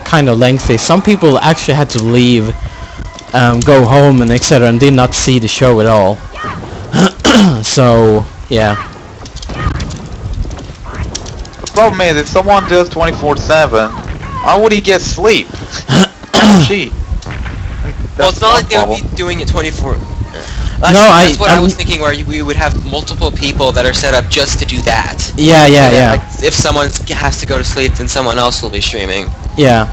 kind of lengthy. Some people actually had to leave, go home and etc. and did not see the show at all. So yeah. The problem is, if someone does 24/7, how would he get sleep? Gee. Well, it's not like they would be doing it 24. That's what I was thinking, where we would have multiple people that are set up just to do that. Yeah. Like, if someone has to go to sleep, then someone else will be streaming. Yeah.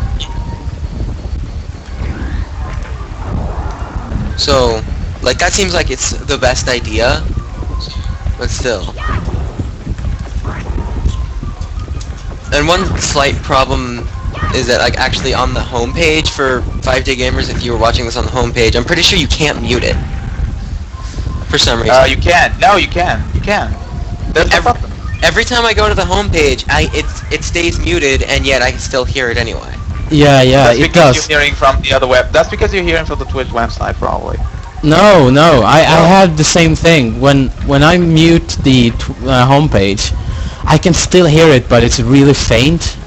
So, like, that seems like it's the best idea, but still. And one slight problem is that, like, actually on the homepage for 5DayGamers, if you were watching this on the homepage, I'm pretty sure you can't mute it. For some reason. You can. No, you can. You can. Every time I go to the homepage, it stays muted, and yet I can still hear it anyway. Yeah, That's it because does. you're hearing from the other web. That's because you're hearing from the Twitch website, probably. No, I had the same thing. When I mute the homepage, I can still hear it, but it's really faint.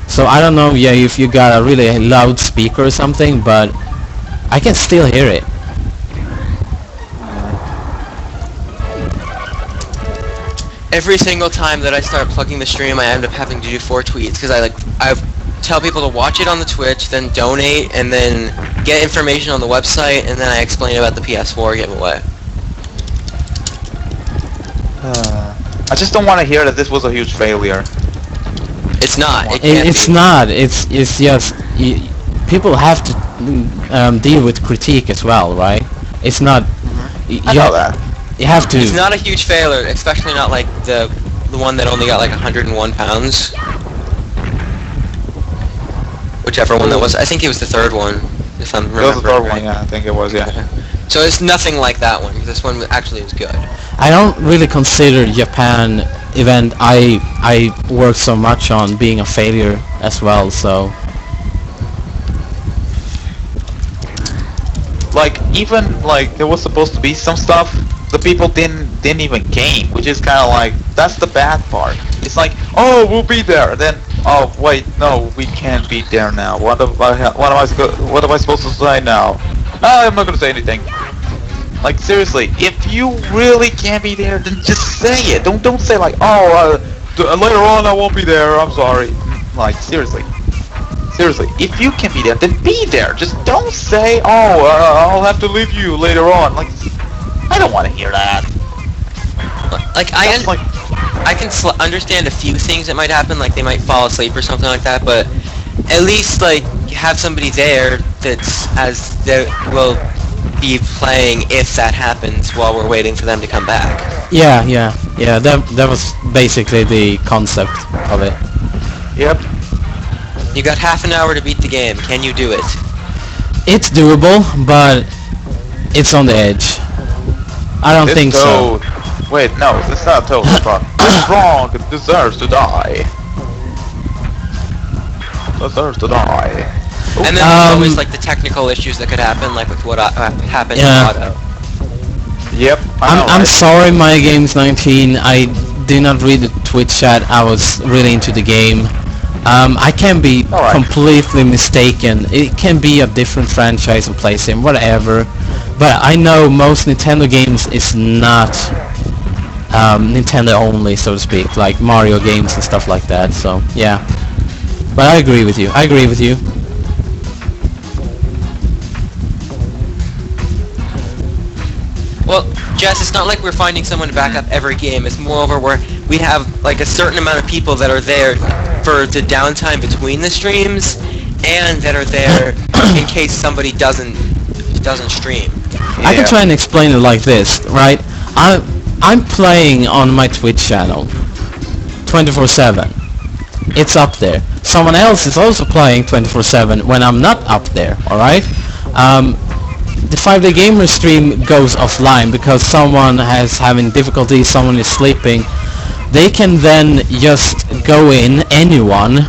So I don't know, if you got a really loud speaker or something, but I can still hear it. Every single time that I start plugging the stream, I end up having to do 4 tweets, because I tell people to watch it on the Twitch, then donate, and then get information on the website, and then I explain about the PS4 giveaway. I just don't want to hear that this was a huge failure. It's not. It's not. It's just people have to deal with critique as well, right? It's not. I know that. You have to. It's not a huge failure, especially not like the one that only got like 101 pounds. Whichever one that was. I think it was the third one, if I'm remembering. It was the third right. one, yeah. I think it was, yeah. So it's nothing like that one. This one actually is good. I don't really consider Japan event I worked so much on being a failure as well, so. Like, even like there was supposed to be some stuff, the people didn't even came, which is kind of like, that's the bad part. It's like, oh, we'll be there, then oh wait, no, we can't be there now. What am I supposed to say now? I'm not gonna say anything. Like, seriously, if you really can't be there, then just say it. Don't say like, oh, later on I won't be there, I'm sorry. Like, seriously, if you can be there, then be there. Just don't say, oh, I'll have to leave you later on. Like, I don't want to hear that. Like, I can understand a few things that might happen, like they might fall asleep or something like that, but at least, like, have somebody there that will be playing if that happens while we're waiting for them to come back. Yeah, that was basically the concept of it. Yep. You got half an hour to beat the game. Can you do it? It's doable, but it's on the edge. I don't think so. Wait, no, it's not Toad. This frog deserves to die. Deserves to die. And then there's always like the technical issues that could happen, like with what happened in Auto. Yep. I'm sorry, my game's 19. I did not read the Twitch chat. I was really into the game. I can be completely mistaken. It can be a different franchise and PlayStation, whatever. But I know most Nintendo games is not Nintendo only, so to speak, like Mario games and stuff like that. So yeah. But I agree with you. Well, Jess, it's not like we're finding someone to back up every game. It's moreover where we have like a certain amount of people that are there for the downtime between the streams, and that are there in case somebody doesn't stream. I can try and explain it like this, right? I'm playing on my Twitch channel 24/7. It's up there. Someone else is also playing 24/7 when I'm not up there, alright? The 5DayGamers stream goes offline because someone is having difficulty, someone is sleeping. They can then just go in, anyone,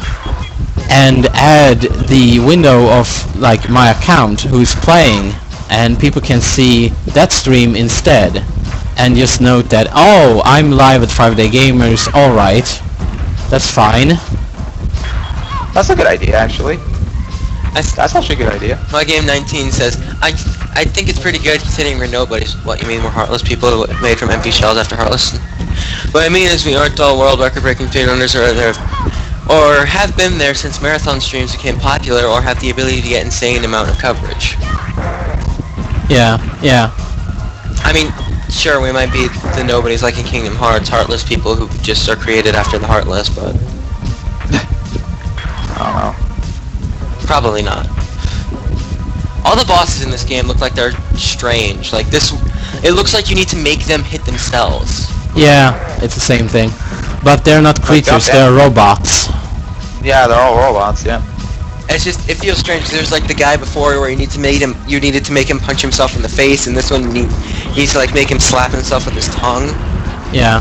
and add the window of like my account who's playing, and people can see that stream instead, and just note that, oh, I'm live at 5DayGamers, alright, that's fine. That's a good idea, actually. That's actually a good idea. My game 19 says, I think it's pretty good considering we're nobodies. What, you mean we're heartless people made from empty shells after heartless? What I mean is we aren't all world record-breaking speedrunners or have been there since marathon streams became popular or have the ability to get insane amount of coverage. Yeah. I mean, sure, we might be the nobodies like in Kingdom Hearts, heartless people who just are created after the heartless, but... I don't know. Probably not. All the bosses in this game look like they're strange. Like this, it looks like you need to make them hit themselves. Yeah, it's the same thing. But they're not creatures, they're robots. Yeah, they're all robots, yeah. It's just, it feels strange. There's like the guy before where you needed to make him punch himself in the face, and this one you need to like make him slap himself with his tongue. Yeah.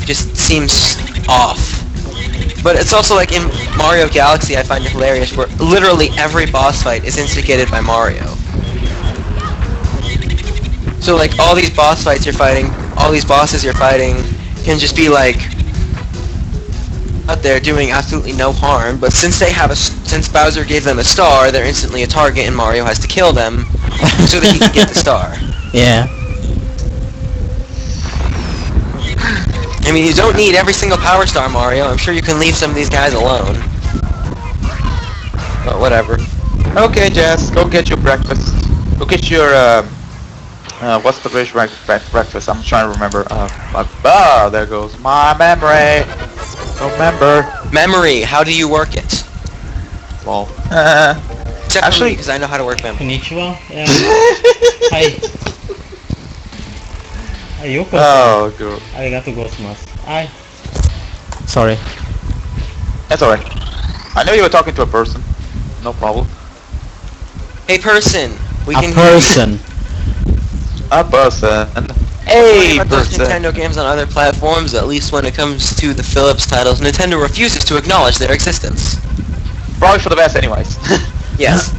Just seems off. But it's also like in Mario Galaxy, I find it hilarious, where literally every boss fight is instigated by Mario. So like all these boss fights you're fighting, all these bosses you're fighting, can just be like out there doing absolutely no harm. But since since Bowser gave them a star, they're instantly a target, and Mario has to kill them so that he can get the star. Yeah. I mean, you don't need every single power star, Mario. I'm sure you can leave some of these guys alone. But whatever. Okay, Jess, go get your breakfast. Go get your, what's the British breakfast? I'm trying to remember. There goes my memory. Remember. Memory, how do you work it? Well, Except actually, because I know how to work memory. Konnichiwa. Yeah. Hi. Yoko. oh, good. Arigato gozaimasu. Hi. Sorry. That's alright. I know you were talking to a person. No problem. Hey person, we A can person. A person. Hey, A person. Nintendo games on other platforms, at least when it comes to the Philips titles, Nintendo refuses to acknowledge their existence. Probably for the best anyways. Yes.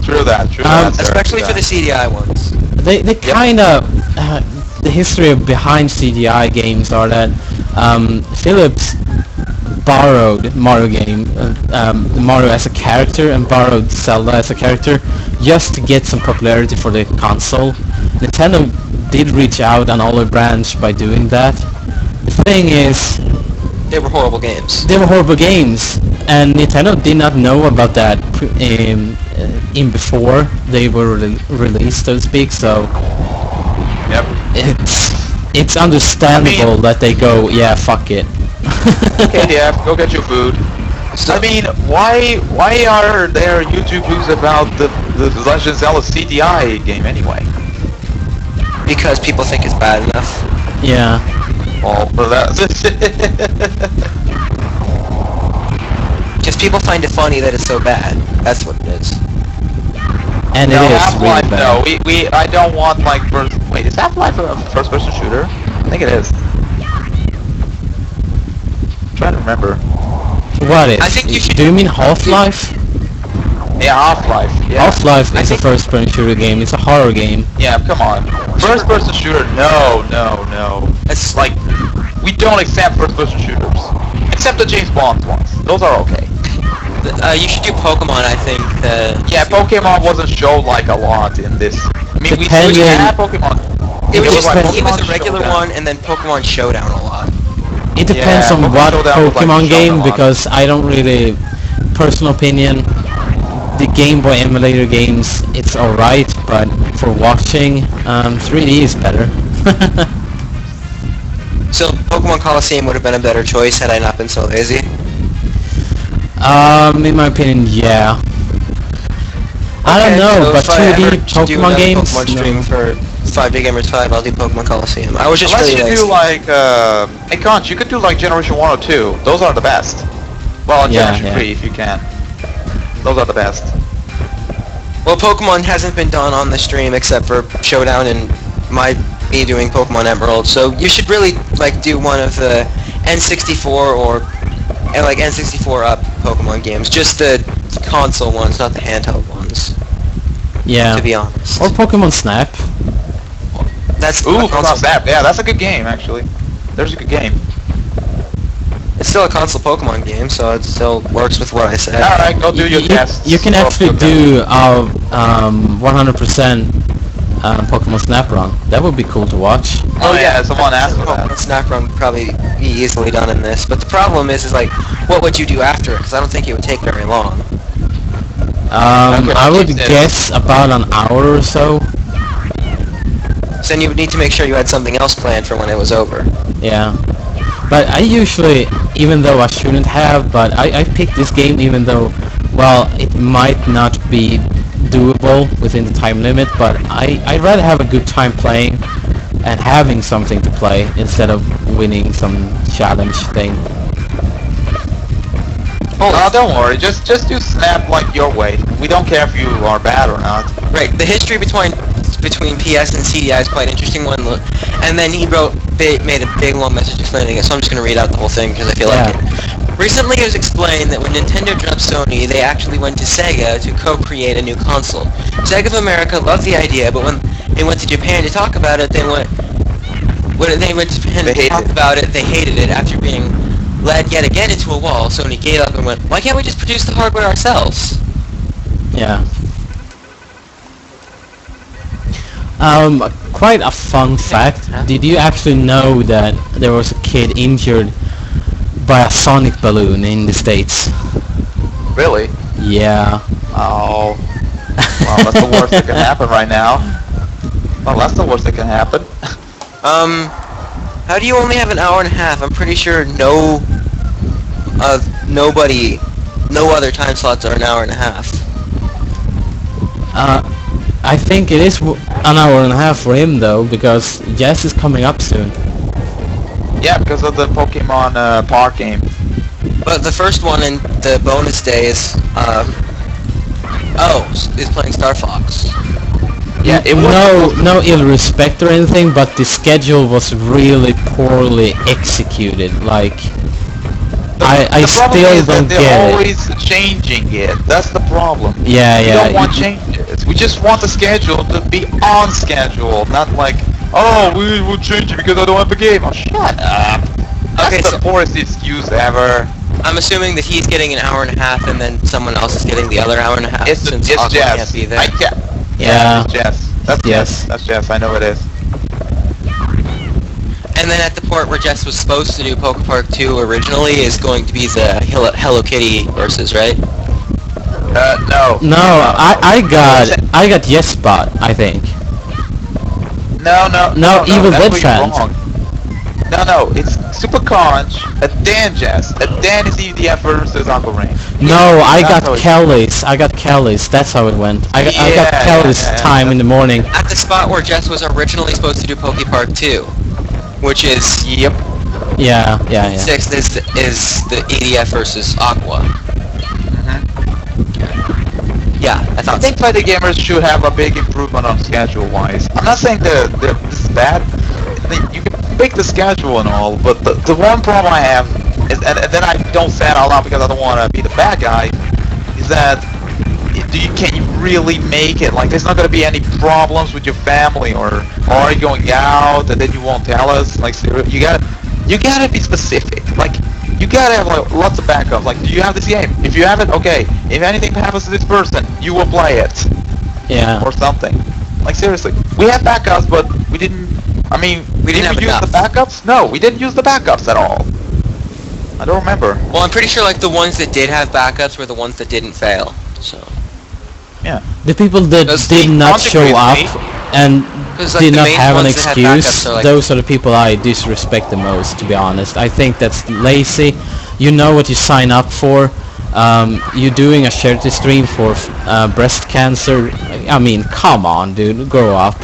True that, sir, Especially true for the that. CDI ones. They kind of... the history behind CDI games are that Philips borrowed Mario Mario as a character and borrowed Zelda as a character just to get some popularity for the console. Nintendo did reach out on olive branch by doing that. The thing is, They were horrible games. they were horrible games, and Nintendo did not know about that in before they were released, so to speak. So Yep. it's understandable that they go, yeah, fuck it. Okay, yeah, go get your food. I mean, why are there YouTube views about the Legend of Zelda CDI game anyway? Because people think it's bad enough. Yeah. Well, but that's Because people find it funny that it's so bad. That's what it is. And no, it is Half-Life, really no. bad. I don't want like wait, is Half-Life a first-person shooter? I think it is. I'm trying to remember. What is? I think you should- Do you mean Half-Life? Yeah, Half-Life. Yeah. Half-Life I is a think- first-person shooter game. It's a horror game. Yeah, come on. First-person shooter? No. It's like we don't accept first-person shooters, except the James Bond ones. Those are okay. You should do Pokemon, I think. Yeah, Pokemon wasn't showed like a lot in this. I mean, we Depending- had Pokemon. It was like just it was a Pokemon regular Showdown. one, and then Pokemon Showdown a lot. It depends Yeah, on Pokemon what Showdown was like Pokemon shown game, a lot. because I don't really, personal opinion, the Game Boy emulator games, it's alright, but for watching, 3D is better. So Pokemon Coliseum would have been a better choice had I not been so lazy. In my opinion, yeah. I don't Okay, know, so but if I ever 2D do Pokemon another games, Pokemon no. stream for 5DayGamers5, I'll do Pokemon Coliseum. I was just Unless really you lazy. do like, hey Conch, you could do like Generation 1 or 2. Those are the best. Well, and Yeah, Generation yeah. 3 if you can. Those are the best. Well, Pokemon hasn't been done on the stream except for Showdown and me doing Pokemon Emerald, so you should really like do one of the N64 and like N64 up Pokemon games, just the console ones, not the handheld ones. Yeah. To be honest, Or Pokemon Snap. that's Ooh, console. Pokemon Snap. Yeah, that's a good game actually. There's a good game. It's still a console Pokemon game, so it still works with what I said. Alright, go do your tests. You can Go actually do do 100% Pokemon Snap Run. That would be cool to watch. Oh yeah, someone asked for Pokemon that. Snap Run would probably be easily done in this, but the problem is like, what would you do after it? Because I don't think it would take very long. I would guess about an hour or so. So then you would need to make sure you had something else planned for when it was over. Yeah. But I usually, even though I shouldn't have, but I picked this game even though, well, it might not be doable within the time limit, but I'd rather have a good time playing and having something to play instead of winning some challenge thing. Oh, don't worry. Just do Snap like your way. We don't care if you are bad or not. Right, the history between PS and CDI is quite an interesting one. And then he made a big long message explaining it, so I'm just going to read out the whole thing because I feel like it. Recently it was explained that when Nintendo dropped Sony, they actually went to Sega to co-create a new console. Sega of America loved the idea, but when they went to Japan to talk about it, they hated it after being led yet again into a wall. Sony gave up and went, why can't we just produce the hardware ourselves? Yeah. Quite a fun fact. Did you actually know that there was a kid injured by a sonic balloon in the States? Really? Yeah. Oh. Well, that's the worst that can happen right now. Well, that's the worst that can happen. How do you only have an hour and a half? I'm pretty sure no other time slots are an hour and a half. I think it is an hour and a half for him though, because Jess is coming up soon. Yeah, because of the Pokemon Park game. But the first one in the bonus day is playing Star Fox. Yeah, it was no ill respect or anything, but the schedule was really poorly executed. Like, I still don't get it. They're always changing it. That's the problem. Yeah, We yeah. don't want changes. We just want the schedule to be on schedule, not like, oh, we will change it because I don't have the game. Oh, shut up. That's the poorest excuse ever. I'm assuming that he's getting an hour and a half, and then someone else is getting the other hour and a half. It's since Jess. Aqua can't be there. Yeah. It's Jess. That's Yes. That's Jess. I know it is. And then at the port where Jess was supposed to do Poke Park 2 originally is going to be the Hello Kitty versus, right? No. No, I got Yes Spot, I think. No, Evil that's Dead where you're fans. wrong. No, it's Super Conch, a Dan Jess, a Dan is EDF versus Aqua Rain. No, I That's got how it- Kelly's. That's how it went. I got Kelly's time in the morning. At the spot where Jess was originally supposed to do Poke Park 2, which is Yep. Yeah. 6th is the EDF versus Aqua. Yeah, I I thought think 5DayGamers should have a big improvement on schedule-wise. I'm not saying that this is bad. You can pick the schedule and all, but the one problem I have is, and then I don't say it out loud because I don't want to be the bad guy, is that can you really make it? Like, there's not going to be any problems with your family, or are you going out and then you won't tell us? Like, you gotta be specific. Like, you gotta have like, lots of backups. Like, do you have this game? If you have it, okay. If anything happens to this person, you will play it. Yeah. Or something. Like, seriously. We have backups, but we didn't... I mean, We didn't have use enough. the backups? No, we didn't use the backups at all. I don't remember. Well, I'm pretty sure like the ones that did have backups were the ones that didn't fail. So Yeah. The people that Does did the not show up consequence and 'Cause, like, did the not main have an ones that had excuse, backups are, like- those are the people I disrespect the most, to be honest. I think that's lazy. You know what you sign up for. You're doing a charity stream for breast cancer. I mean, come on, dude, grow up.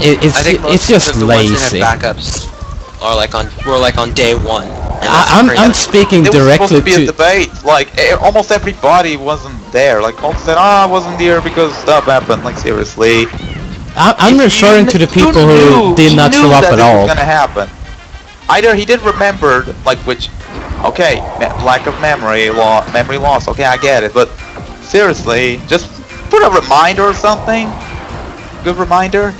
I think most It's just of the lazy. ones that had backups are like on day one. And that's I'm crazy. speaking There was directly supposed to be a to. debate. Like, almost everybody wasn't there. Like, Colt said, I wasn't here because stuff happened. Like, seriously. I'm If referring you to the kn- you people who knew- did you not knew show up that at this all. was gonna happen. Either he didn't remember, like, which, okay, lack of memory loss. Okay, I get it, but seriously, just put a reminder or something. Good reminder.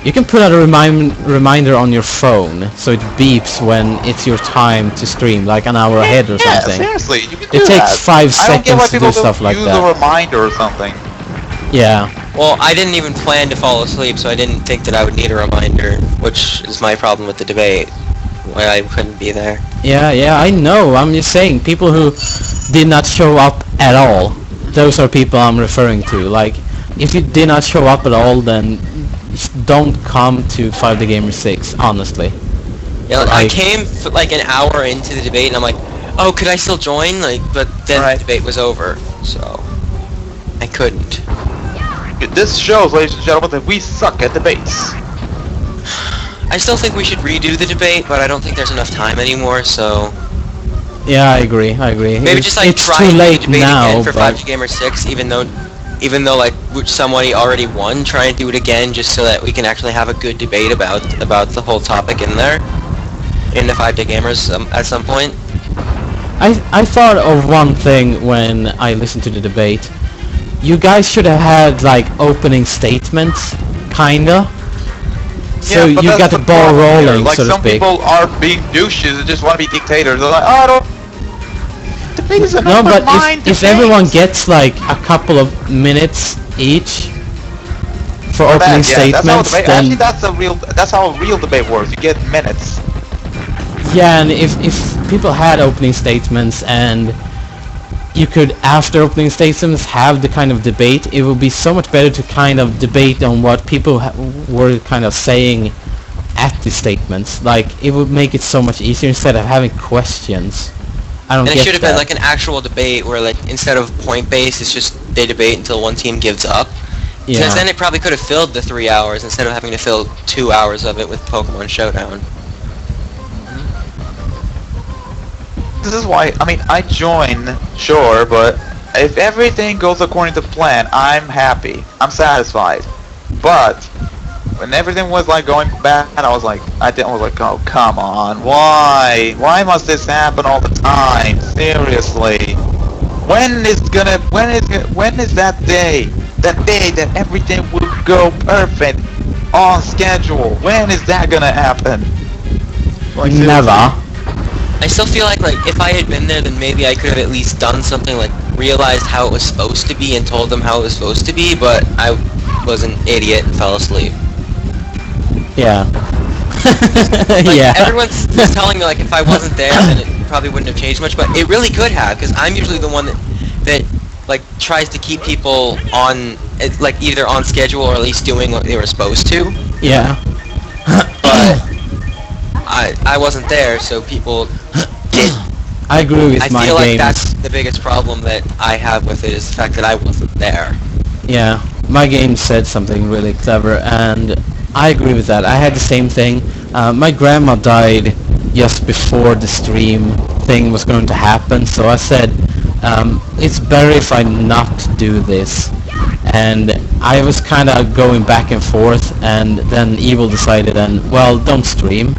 You can put out a reminder on your phone, so it beeps when it's your time to stream, like an hour ahead or Yeah, something. seriously, you can do It takes that. 5 I don't get why seconds to people do stuff don't like use that. a reminder or something. Yeah. Well, I didn't even plan to fall asleep, so I didn't think that I would need a reminder, which is my problem with the debate, why I couldn't be there. Yeah, I know. I'm just saying, people who did not show up at all, those are people I'm referring to. Like, if you did not show up at all, then don't come to 5DayGamers5, honestly. Yeah, I Like- came like an hour into the debate, and I'm like, oh, could I still join? Like, but then Right. the debate was over, so I couldn't. This shows, ladies and gentlemen, that we suck at debates. I still think we should redo the debate, but I don't think there's enough time anymore, so Yeah, I agree. maybe It's- just like it's try too and do late the debate now, again for but 5DayGamers6, even though like somebody already won, try and do it again just so that we can actually have a good debate about the whole topic in there, in the 5DayGamers at some point. I thought of one thing when I listened to the debate. You guys should have had like opening statements, kinda. So Yeah, but you that's got the ball problem here. rolling, Like, so to some speak. people are being douches and just want to be dictators. They're like, oh, I don't... Debate is an No, but open mind if debate. everyone gets like a couple of minutes each for That, opening yeah, that's how statements, debate, then actually, that's how a real debate works. You get minutes. yeah, and if people had opening statements and you could, after opening statements, have the kind of debate, it would be so much better to kind of debate on what people were kind of saying at the statements. Like, it would make it so much easier instead of having questions. I don't And get it should have that. been like an actual debate where like instead of point-based, it's just they debate until one team gives up. Because Yeah. then it probably could have filled the 3 hours instead of having to fill 2 hours of it with Pokemon Showdown. This is why, I mean, I join, sure, but if everything goes according to plan, I'm happy. I'm satisfied. But when everything was like going bad, I was like, oh, come on, why? Why must this happen all the time? Seriously. When is that day? That day that everything will go perfect, on schedule. When is that gonna happen? Like, seriously. Never. I still feel like if I had been there, then maybe I could have at least done something like realized how it was supposed to be and told them how it was supposed to be, but I was an idiot and fell asleep. Yeah. Like, yeah. everyone's just telling me like if I wasn't there, then it probably wouldn't have changed much, but it really could have, because I'm usually the one that like tries to keep people on, like either on schedule or at least doing what they were supposed to. Yeah. But I wasn't there, so people did. I agree with I my feel like games. that's the biggest problem that I have with it, is the fact that I wasn't there. Yeah, my game said something really clever, and I agree with that. I had the same thing. My grandma died just before the stream thing was going to happen, so I said, it's better if I not do this. And I was kind of going back and forth, and then Evil decided, and well, don't stream.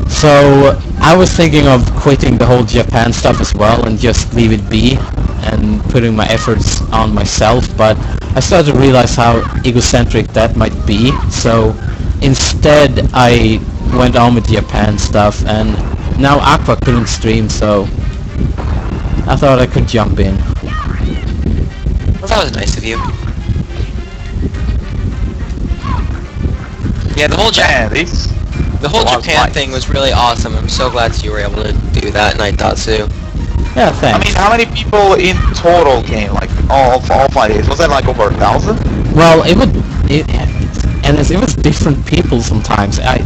So I was thinking of quitting the whole Japan stuff as well and just leave it be and putting my efforts on myself, but I started to realize how egocentric that might be, so instead I went on with Japan stuff, and now Aqua couldn't stream, so I thought I could jump in. Well, that was nice of you. Yeah, the whole Man, these... Japan thing was really awesome. I'm so glad you were able to do that, Nightdawn. Yeah, I thanks. mean, how many people in total came? Like, all 5 days? Was that like over 1,000? Well, it was different people sometimes. I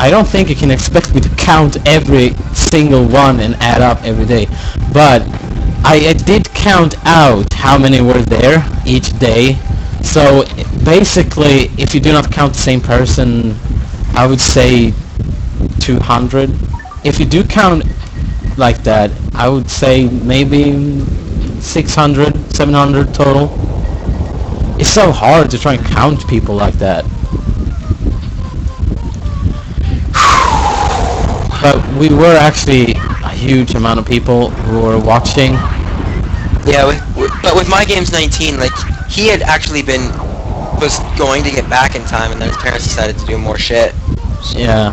don't think you can expect me to count every single one and add up every day, but I did count out how many were there each day. So basically, if you do not count the same person, I would say 200. If you do count like that, I would say maybe 600, 700 total. It's so hard to try and count people like that. But we were actually a huge amount of people who were watching. Yeah, but with My Games 19, like, he had actually been was going to get back in time, and then his parents decided to do more shit. Yeah.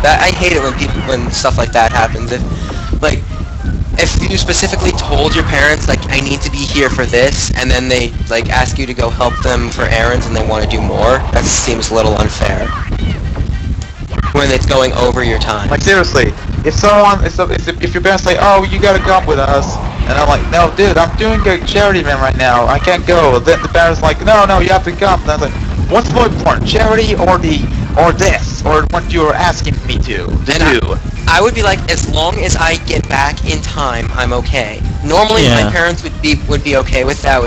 That I hate it when stuff like that happens. If you specifically told your parents, like, I need to be here for this, and then they, like, ask you to go help them for errands and they want to do more, that seems a little unfair. When it's going over your time. Like, seriously, if your parents say, oh, you gotta come with us, and I'm like, no, dude, I'm doing a charity event right now, I can't go. Then the parents like, no, you have to come. And I was like, what's more important, charity or this, or what you're asking me to do? I would be like, as long as I get back in time, I'm okay. Normally, my parents would be okay with that.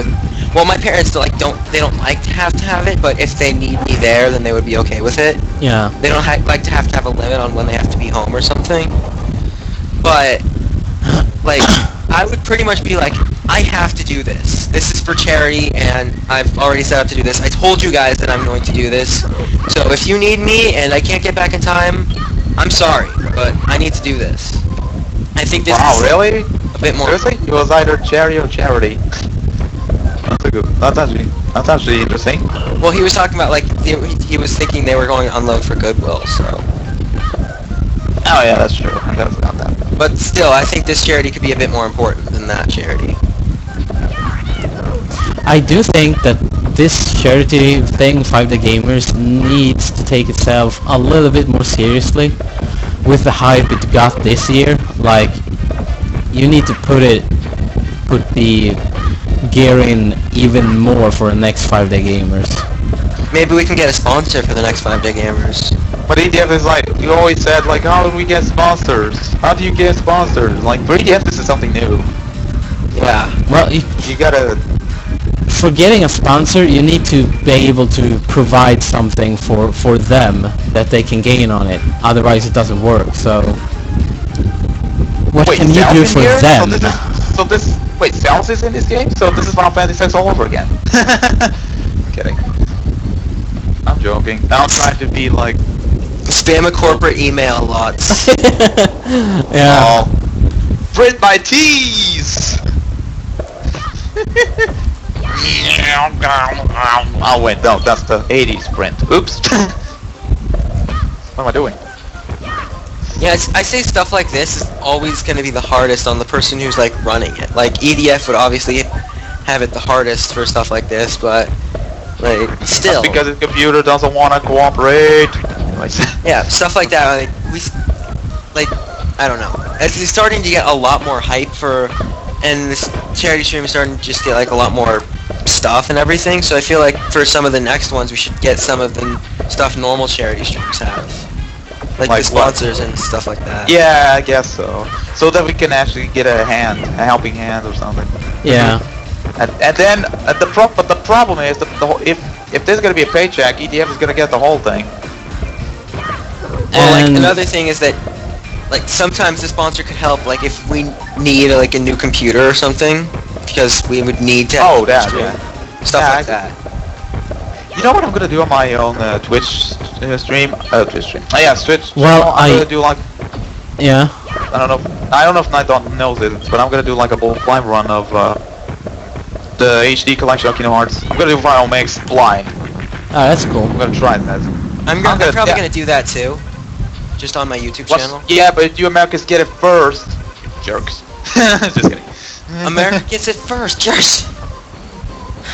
Well, my parents don't like to have it, but if they need me there, then they would be okay with it. Yeah. They don't like to have a limit on when they have to be home or something. But like, I would pretty much be like, I have to do this. This is for charity, and I've already set up to do this. I told you guys that I'm going to do this. So if you need me and I can't get back in time, I'm sorry, but I need to do this. I think this is really? A bit more. Seriously? It was either charity or charity. That's actually interesting. Well, he was talking about, like, he was thinking they were going to unload for Goodwill, so. Oh yeah, that's true. I never forgot that. But still, I think this charity could be a bit more important than that charity. I do think that this charity thing, 5DayGamers, needs to take itself a little bit more seriously with the hype it got this year. Like, you need to put the gear in even more for the next 5DayGamers. Maybe we can get a sponsor for the next 5DayGamers. But EDF is like, you always said, like, how do we get sponsors? How do you get sponsors? Like, for EDF, this is something new. Yeah. Well, You gotta... for getting a sponsor, you need to be able to provide something for them that they can gain on it. Otherwise, it doesn't work. So, what can you do for them? Wait, Cells is in this game? So this is Final Fantasy VI all over again. Kidding. I'm joking. Now I'm trying to be like... Spam a corporate email lots. Yeah. Oh. Print my teas! Oh wait, no, that's the 80s print. Oops. What am I doing? Yeah, I say stuff like this is always going to be the hardest on the person who's, like, running it. Like, EDF would obviously have it the hardest for stuff like this, but, like, still. That's because the computer doesn't want to cooperate. Yeah, stuff like that. Like, I don't know. It's starting to get a lot more hype for, and this charity stream is starting to just get, like, a lot more stuff and everything, so I feel like for some of the next ones we should get some of the stuff normal charity streams have. Like the sponsors and stuff like that. Yeah, I guess so. So that we can actually get a helping hand or something. Yeah. And then the problem is that if there's gonna be a paycheck, EDF is gonna get the whole thing. Well, like, another thing is that, like, sometimes the sponsor could help, like, if we need, like, a new computer or something, because we would need to stuff like that. You know what I'm gonna do on my own Twitch stream? Twitch stream. Oh yeah, Twitch. Well, I'm gonna do like... Yeah. I don't know if Nightdawn knows it, but I'm gonna do like a blind run of the HD collection of Kingdom Hearts. I'm gonna do Final Mix blind. Oh, that's cool. I'm gonna try that. I'm probably gonna do that too. Just on my YouTube channel. Yeah, but you Americans get it first. Jerks. Just kidding. America gets it first, jerks!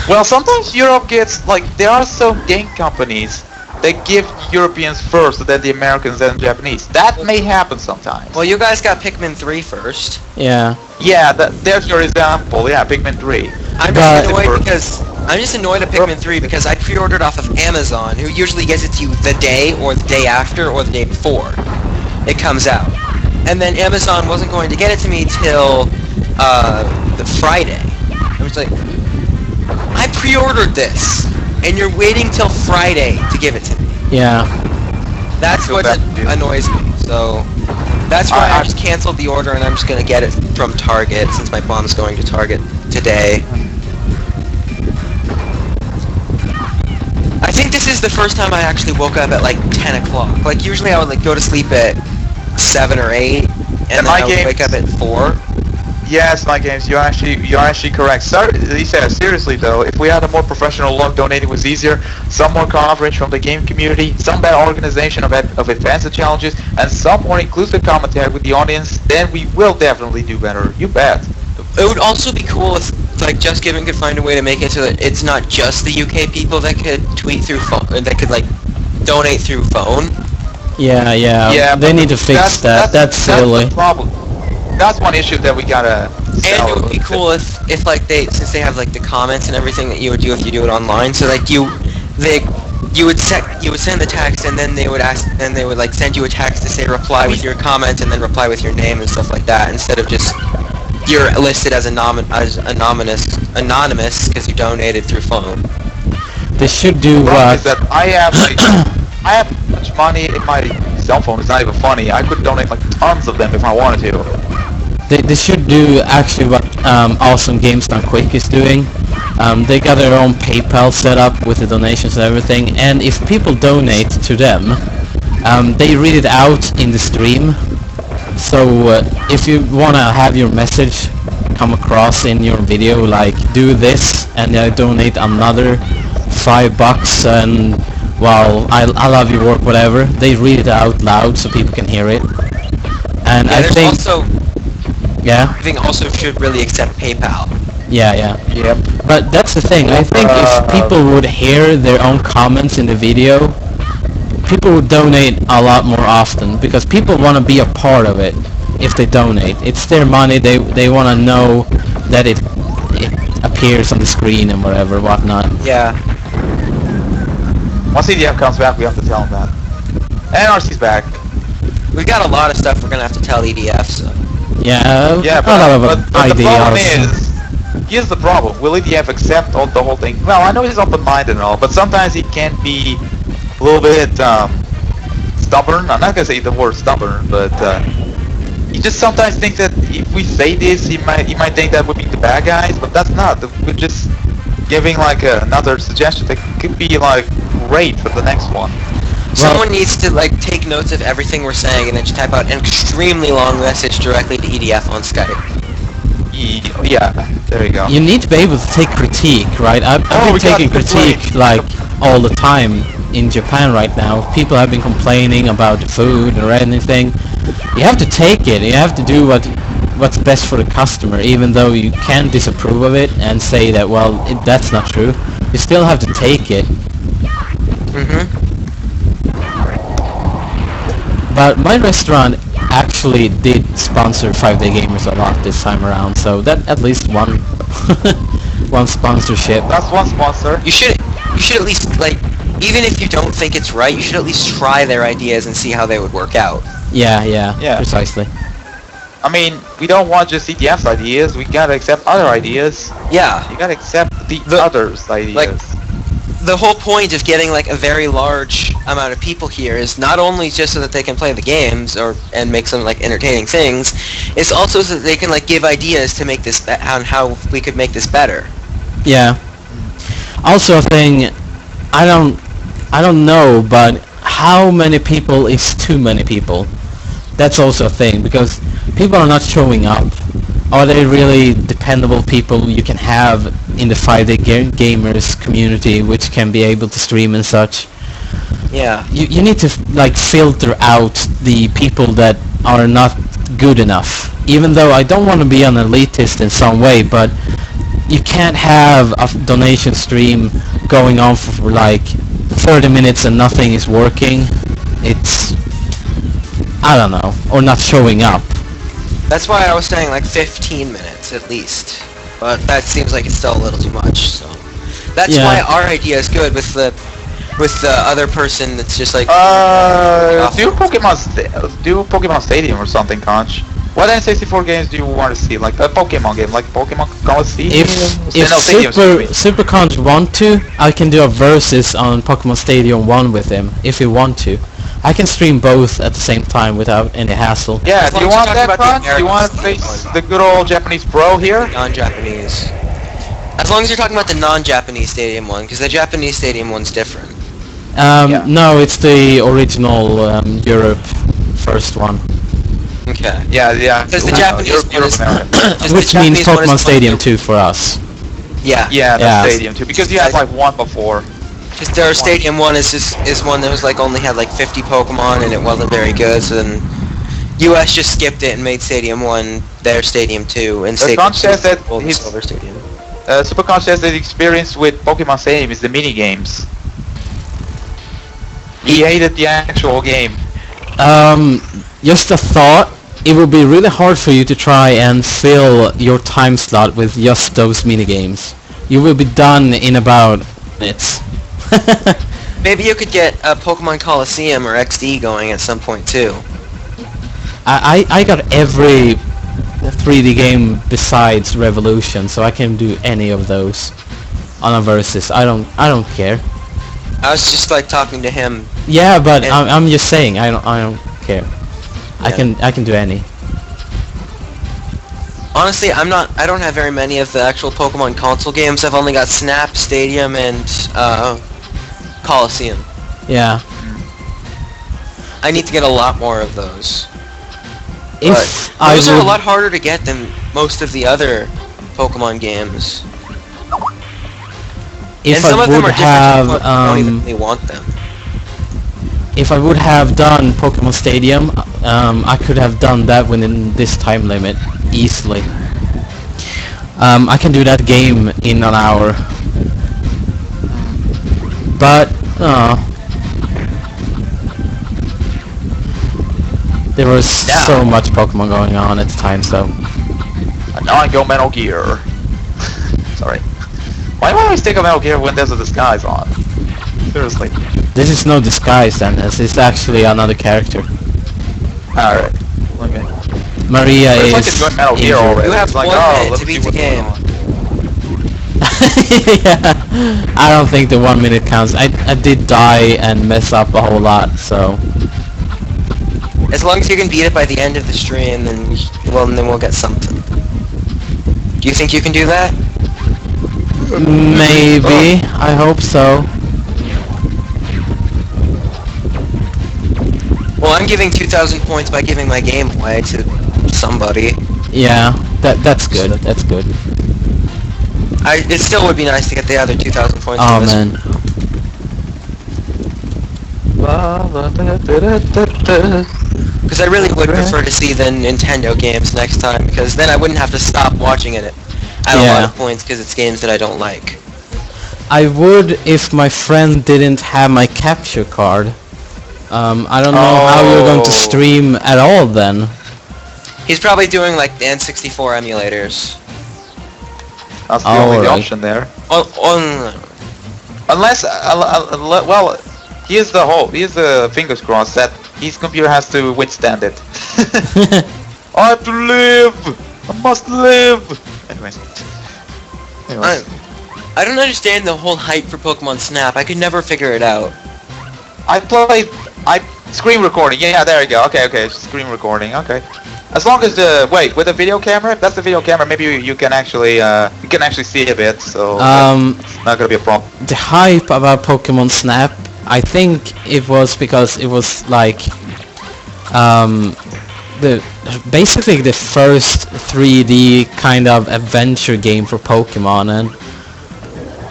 Well, sometimes Europe gets, like, there are some game companies that give Europeans first, and then the Americans, then the Japanese. That may happen sometimes. Well, you guys got Pikmin 3 first. Yeah. Yeah, there's your example. Yeah, Pikmin 3. I'm just annoyed at Pikmin 3 because I pre-ordered off of Amazon, who usually gets it to you the day, or the day after, or the day before it comes out. And then Amazon wasn't going to get it to me till the Friday. I was like, I pre-ordered this, and you're waiting till Friday to give it to me. Yeah. That's what annoys me. So that's why I just canceled the order, and I'm just gonna get it from Target since my mom's going to Target today. I think this is the first time I actually woke up at like 10 o'clock. Like usually I would like go to sleep at 7 or 8, and then I would wake up at 4. Yes, my games. You're actually correct. Lisa, seriously though, if we had a more professional look, donating was easier. Some more coverage from the game community, some better organization of advanced challenges, and some more inclusive commentary with the audience, then we will definitely do better. You bet. It would also be cool if, like, Just Giving could find a way to make it so that it's not just the UK people that could tweet through phone, that could, like, donate through phone. Yeah, they need to fix that. That's silly. That's the problem. That's one issue that we gotta. And it would be cool if like since they have like the comments and everything that you would do if you do it online. So like you would send the text and then they would like send you a text to say reply with your comment and then reply with your name and stuff like that, instead of just you're listed as anonymous because you donated through phone. They should do the problem is that I have much money in my cell phone. It's not even funny. I could donate like tons of them if I wanted to. They should do actually what Awesome Games Done Quick is doing. They got their own PayPal set up with the donations and everything, and if people donate to them, they read it out in the stream. So if you want to have your message come across in your video, like do this and donate another $5 and well, I love your work, whatever, they read it out loud so people can hear it. And yeah, I think also, yeah, I think also should really accept PayPal. Yeah. Yep. But that's the thing. I think if people would hear their own comments in the video, people would donate a lot more often, because people want to be a part of it. If they donate, it's their money. They want to know that it appears on the screen and whatnot. Yeah. Once EDF comes back, we have to tell him that. And RC's back. We got a lot of stuff we're gonna have to tell EDF. So. Yeah, but the problem is, here's the problem. Will EDF accept the whole thing? Well, I know he's open-minded and all, but sometimes he can be a little bit stubborn. I'm not gonna say the word stubborn, but he just sometimes thinks that if we say this, he might think that we're being the bad guys, but that's not. We're just giving like another suggestion that could be like great for the next one. Someone needs to like take notes of everything we're saying and then just type out an extremely long message directly to EDF on Skype. Yeah, there you go. You need to be able to take critique, right? I've been taking critique like all the time in Japan right now. People have been complaining about the food or anything. You have to take it. You have to do what's best for the customer, even though you can disapprove of it and say that, well, that's not true. You still have to take it. But my restaurant actually did sponsor 5DayGamers a lot this time around, so that at least one sponsorship. That's one sponsor. You should at least, like, even if you don't think it's right, you should at least try their ideas and see how they would work out. Yeah, precisely. I mean, we don't want just EDF's ideas, we gotta accept other ideas. Yeah. You gotta accept the others' ideas. Like, the whole point of getting like a very large amount of people here is not only just so that they can play the games and make some like entertaining things, it's also so that they can like give ideas to make this on how we could make this better. Yeah. Also a thing, I don't know, but how many people is too many people? That's also a thing, because people are not showing up. Are they really dependable people you can have in the 5DayGamers community, which can be able to stream and such? Yeah. You need to like filter out the people that are not good enough. Even though I don't want to be an elitist in some way, but you can't have a donation stream going on for like 30 minutes and nothing is working. It's, I don't know, or not showing up. That's why I was saying like 15 minutes at least, but that seems like it's still a little too much. So that's why our idea is good with the other person that's just like. Do Pokemon Stadium or something, Conch. What N64 games do you want to see? Like a Pokemon game, like Pokemon Coliseum? If Super Conch want to, I can do a versus on Pokemon Stadium 1 with him, if you want to. I can stream both at the same time without any hassle. Yeah, do you want that, Conch? Do you want to face the good old Japanese bro here? Non-Japanese. As long as you're talking about the non-Japanese Stadium one, because the Japanese Stadium one's different. No, it's the original Europe first one. Okay. Yeah. Because the Japanese one is... just Which the means Japanese one is Pokemon the Stadium one 2 for us. Yeah. Yeah, the Yeah. Stadium too, because you had like one before. Just their Stadium 1 is one that was like only had like 50 Pokemon and it wasn't very good, so then US just skipped it and made Stadium 1 their Stadium 2 and Stadium 2 says that the his- Silver Stadium. Supercon says that the experience with Pokemon Stadium is the mini games. He hated the actual game. Just a thought. It would be really hard for you to try and fill your time slot with just those minigames. You will be done in about minutes. Maybe you could get a Pokemon Coliseum or XD going at some point too. I got every 3D game besides Revolution, so I can do any of those on a versus. I don't care. I was just like talking to him. Yeah, but And- I'm just saying I don't care. I can do any. Honestly, I don't have very many of the actual Pokemon console games. I've only got Snap, Stadium, and Coliseum. Yeah. I need to get a lot more of those. If But those are a would- lot harder to get than most of the other Pokemon games. if and some I of them would are different have to people don't even really want them. if I would have done Pokemon Stadium, I could have done that within this time limit easily. I can do that game in an hour. But there was so much Pokemon going on at the time, so And now I go Metal Gear. Sorry. Why do I always think of Metal Gear when there's a disguise on? Seriously. this is no disguise, then. This is actually another character. Alright. Okay. Maria It's is like it's going Metal Gear injured. already. You have It's like, 1 oh, minute let's to see beat the what's going game. on. Yeah, I don't think the 1 minute counts. I did die and mess up a whole lot, so As long as you can beat it by the end of the stream, then we'll get something. Do you think you can do that? maybe. I hope so. Well, I'm giving 2,000 points by giving my game away to somebody. Yeah, that's good. That's good. It still would be nice to get the other 2,000 points. Oh for this. man. Because I really would prefer to see the Nintendo games next time, because then I wouldn't have to stop watching it at a lot of points because it's games that I don't like. I would if my friend didn't have my capture card. I don't know how you're going to stream at all then. He's probably doing like the N64 emulators. That's the only Alright. option there. On Unless, well, here's the fingers crossed that his computer has to withstand it. I have to live! I must live! Anyways. I don't understand the whole hype for Pokemon Snap. I could never figure it out. Screen recording, yeah, there you go. Okay, screen recording, okay. As long as wait, with a video camera, if that's the video camera, maybe you can actually see a bit, so it's not gonna be a problem. The hype about Pokemon Snap, I think it was because it was like basically the first 3D kind of adventure game for Pokemon,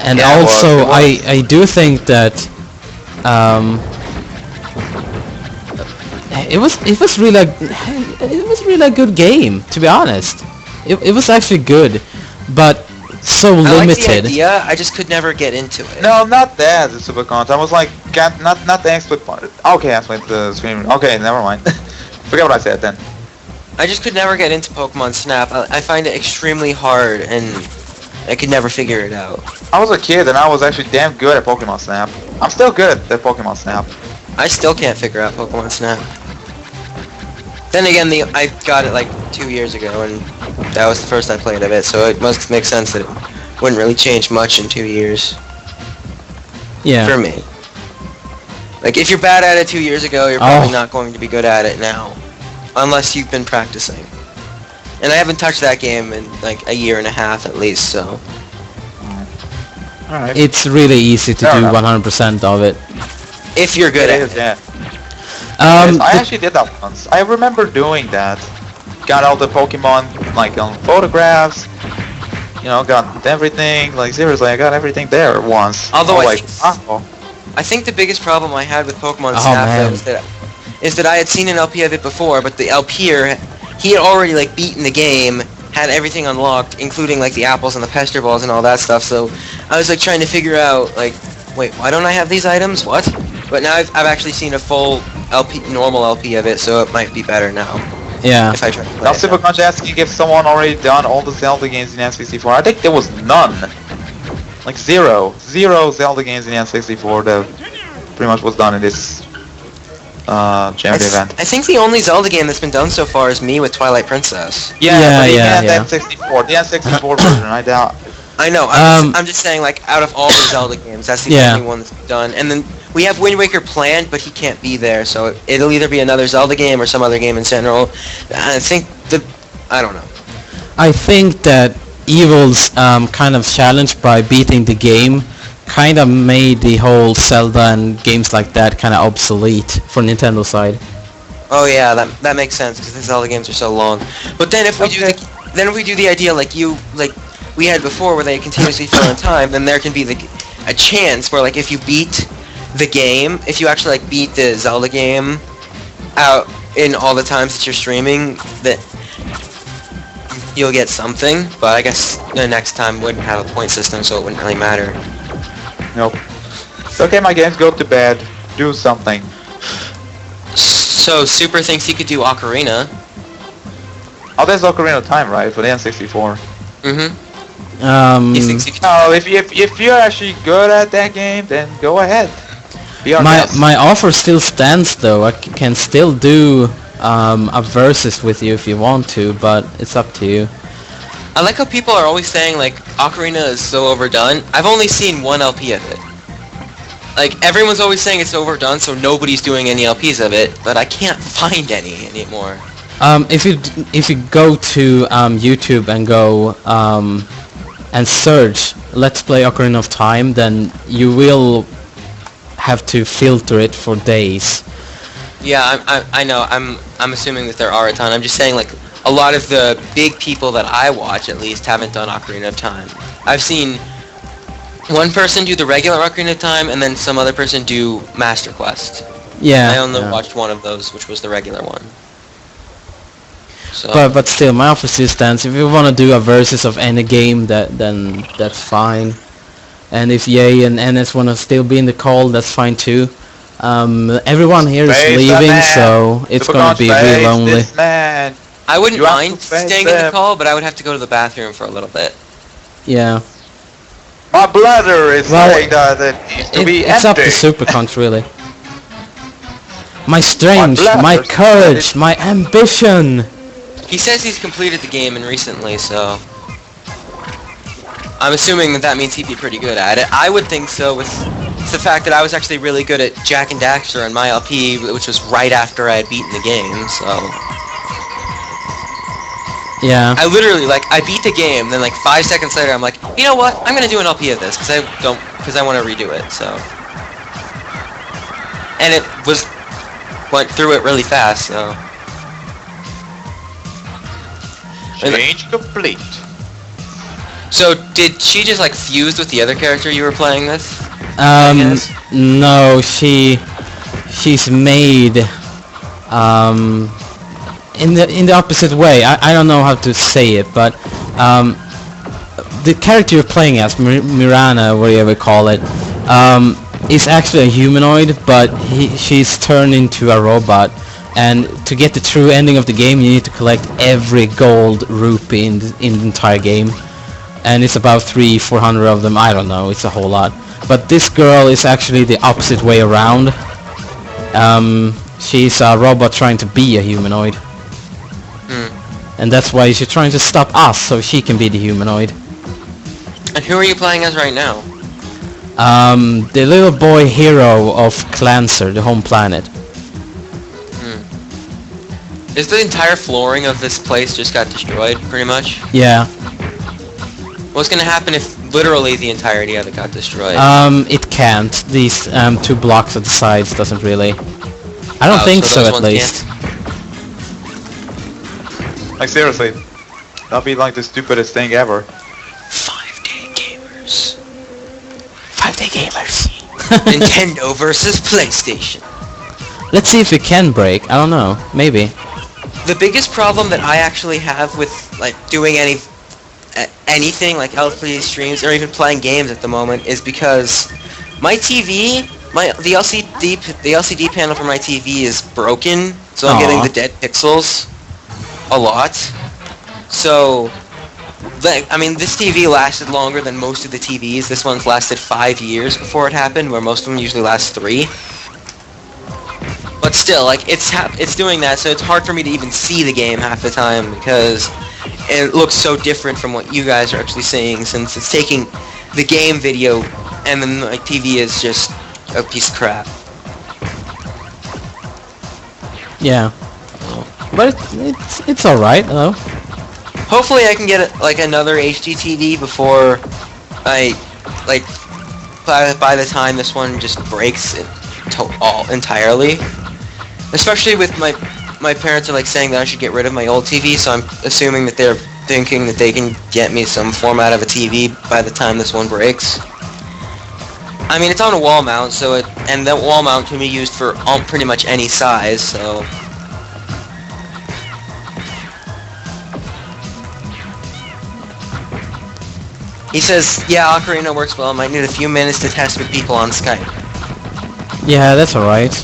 and Yeah, it also was. I do think that it was really a good game, to be honest. It was actually good, but so I like the limited. idea, I just could never get into it. No, not that, the super content. I was like, not the expert part. Okay, that's like the screen. Okay, never mind. Forget what I said then. I just could never get into Pokemon Snap. I find it extremely hard, and I could never figure it out. I was a kid and I was actually damn good at Pokemon Snap. I'm still good at Pokemon Snap. I still can't figure out Pokemon Snap. Then again, I got it like 2 years ago, and that was the first I played of it, so it must make sense that it wouldn't really change much in 2 years. Yeah. For me. Like, if you're bad at it 2 years ago, you're probably not going to be good at it now. Unless you've been practicing. And I haven't touched that game in like a year and a half at least, so... Alright. It's really easy to Fair do enough. 100% of it. If you're good It at is, it. yeah. Yes, I the- actually did that once. I remember doing that. Got all the Pokemon like on photographs. You know, got everything. Like seriously, I got everything there once. Although I I was like, wow. I think the biggest problem I had with Pokemon Oh, Snap man. though is that I had seen an LP of it before, but the LPer, he had already like beaten the game, had everything unlocked, including like the apples and the pester balls and all that stuff. So I was like trying to figure out like, wait, why don't I have these items? What? But now I've actually seen a full LP, normal LP of it, so it might be better now yeah. if I try to play Now, it. Super Conch asking if someone already done all the Zelda games in N64. I think there was none. Like zero Zelda games in N64 that pretty much was done in this charity event. I think the only Zelda game that's been done so far is me with Twilight Princess. Yeah, but yeah, even yeah. the N64, the N64 version, I doubt. I know. I'm just saying, like, out of all the Zelda games, that's the Yeah. only one that's done. And then we have Wind Waker planned, but he can't be there, so it'll either be another Zelda game or some other game in general. I think I don't know. I think that Evil's kind of challenge by beating the game kind of made the whole Zelda and games like that kind of obsolete for Nintendo side. Oh yeah, that makes sense because the Zelda games are so long. But then if we do the idea like we had before, where they continuously fill in time, then there can be a chance where like if you beat the game, if you actually like beat the Zelda game out in all the times that you're streaming, that you'll get something. But I guess the next time wouldn't have a point system, so it wouldn't really matter. Nope. It's okay, my games, go to bed. Do something. So Super thinks he could do Ocarina. Oh, there's Ocarina of Time, right? For the N64. Mm-hmm. He thinks he could. No, if you're actually good at that game, then go ahead. Be our guest. My offer still stands though. I can still do a versus with you if you want to, but it's up to you. I like how people are always saying like Ocarina is so overdone. I've only seen one LP of it. Like everyone's always saying it's overdone, so nobody's doing any LPs of it, but I can't find any anymore. If you go to YouTube and go and search Let's Play Ocarina of Time, then you will have to filter it for days. Yeah, I know. I'm assuming that there are a ton. I'm just saying like a lot of the big people that I watch at least haven't done Ocarina of Time. I've seen one person do the regular Ocarina of Time and then some other person do Master Quest. Yeah. I only watched one of those, which was the regular one. So But still, my offer still stands. If you want to do a versus of any game, then that's fine. And if Ye and NS want to still be in the call, that's fine too. Everyone here is Face the leaving, man. so it's Super going to be Conch, real face lonely. this man. I wouldn't You have mind to face staying in the them. call, but I would have to go to the bathroom for a little bit. Yeah. My bladder is Well, saying that it needs to be It's up empty. to Super Conch, really. My strength, bladder my says courage, my ambition. He says he's completed the game and recently, so I'm assuming that means he'd be pretty good at it. I would think so with the fact that I was actually really good at Jack and Daxter on my LP, which was right after I had beaten the game, so Yeah. I literally, like, I beat the game, then like 5 seconds later I'm like, you know what, I'm gonna do an LP of this, because I want to redo it, so. And it went through it really fast, so. Change complete. So, did she just, like, fuse with the other character you were playing with? guess? No, she's made in the opposite way. I don't know how to say it, but the character you're playing as, Mirana, whatever you call it, is actually a humanoid, but she's turned into a robot. And to get the true ending of the game, you need to collect every gold rupee in the entire game. And it's about 300-400 of them. I don't know. It's a whole lot. But this girl is actually the opposite way around. She's a robot trying to be a humanoid. And that's why she's trying to stop us so she can be the humanoid. And who are you playing as right now? The little boy hero of Clancer, the home planet. Is the entire flooring of this place just got destroyed, pretty much? Yeah. What's gonna happen if literally the entirety of it got destroyed? It can't. These 2 blocks at the sides doesn't really. I don't think so so, those at ones least. Like seriously, that'll be like the stupidest thing ever. 5DayGamers. 5DayGamers. Nintendo versus PlayStation. Let's see if it can break. I don't know. Maybe. The biggest problem that I actually have with like doing anything like LP streams or even playing games at the moment is because my TV, the LCD panel for my TV is broken, so I'm getting the dead pixels a lot. So, I mean, this TV lasted longer than most of the TVs. This one's lasted 5 years before it happened, where most of them usually last 3. But still, like, it's doing that, so it's hard for me to even see the game half the time because it looks so different from what you guys are actually seeing, since it's taking the game video and then like TV is just a piece of crap. Yeah. But it's alright, though. Hopefully I can get like another HD TV before I like by the time this one just breaks entirely. Especially with my parents are like saying that I should get rid of my old TV, so I'm assuming that they're thinking that they can get me some format of a TV by the time this one breaks. I mean, it's on a wall mount, and that wall mount can be used for pretty much any size, so. He says, yeah, Ocarina works well. I might need a few minutes to test with people on Skype. Yeah, that's alright.